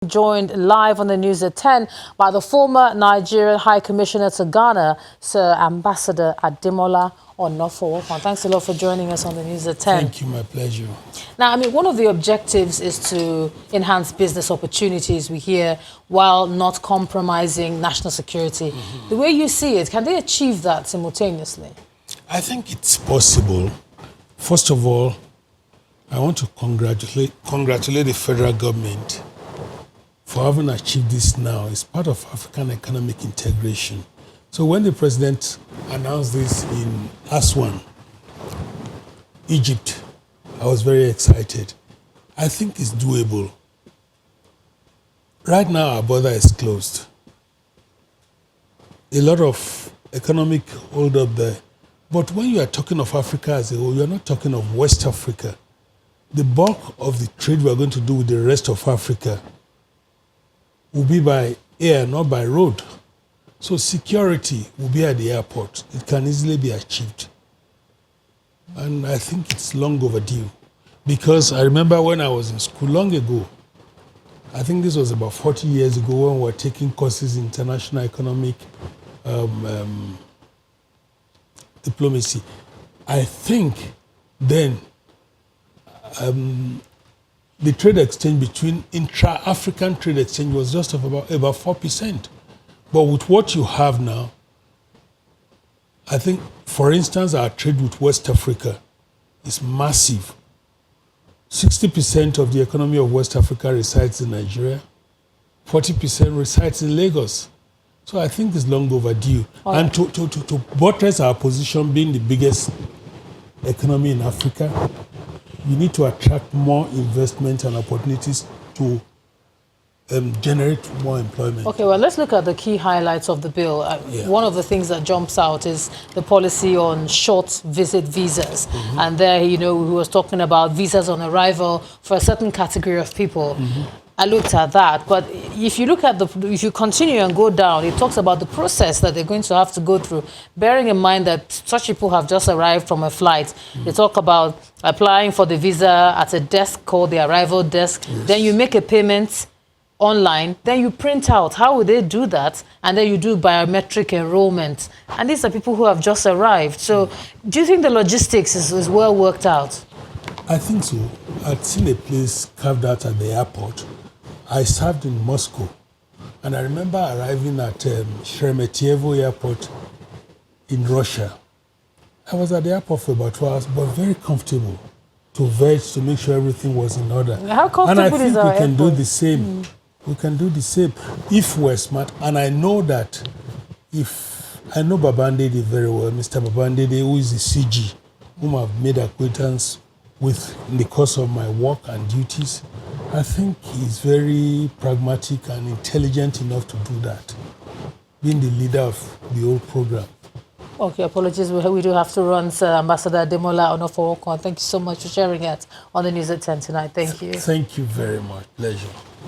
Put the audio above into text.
Joined live on the news at 10 by the former Nigerian High Commissioner to Ghana, Sir Ambassador Ademola Onofowo. Thanks a lot for joining us on the news at 10. Thank you, my pleasure. Now, I mean, one of the objectives is to enhance business opportunities, we hear, while not compromising national security. The way you see it, can they achieve that simultaneously? I think it's possible. First of all, I want to congratulate the federal government for having achieved this now. It's part of African economic integration. So when the president announced this in Aswan, Egypt, I was very excited. I think it's doable. Right now, our border is closed. A lot of economic hold up there. But when you are talking of Africa as a whole, you are not talking of West Africa. The bulk of the trade we are going to do with the rest of Africa will be by air, not by road. So security will be at the airport. It can easily be achieved. And I think it's long overdue. Because I remember when I was in school long ago, I think this was about 40 years ago when we were taking courses in international economic diplomacy. I think then the trade exchange between intra-African trade exchange was just of about 4%. But with what you have now, I think, for instance, our trade with West Africa is massive. 60% of the economy of West Africa resides in Nigeria. 40% resides in Lagos. So I think it's long overdue. Oh. And to buttress our position being the biggest economy in Africa, you need to attract more investment and opportunities to generate more employment. Okay, well, let's look at the key highlights of the bill. One of the things that jumps out is the policy on short visit visas. And there, you know, we was talking about visas on arrival for a certain category of people. I looked at that, but if you look at if you continue and go down, it talks about the process that they're going to have to go through, bearing in mind that such people have just arrived from a flight. They talk about applying for the visa at a desk called the arrival desk. Yes. Then you make a payment online, then you print out. How would they do that? And then you do biometric enrollment. And these are people who have just arrived. So do you think the logistics is well worked out? I think so. I'd seen a place carved out at the airport. I served in Moscow, and I remember arriving at Sheremetyevo Airport in Russia. I was at the airport for about 2 hours, but very comfortable to veg, to make sure everything was in order. How comfortable is our And I think we can airport? do the same. We can do the same if we're smart. And I know that I know Babandede very well, Mr. Babandede, who is the CG, whom I've made acquaintance with in the course of my work and duties. I think he's very pragmatic and intelligent enough to do that, being the leader of the whole program. Okay, apologies. We do have to run, Sir Ambassador Ademola Onofowo. Thank you so much for sharing it on the news at 10 tonight. Thank you. Thank you very much. Pleasure.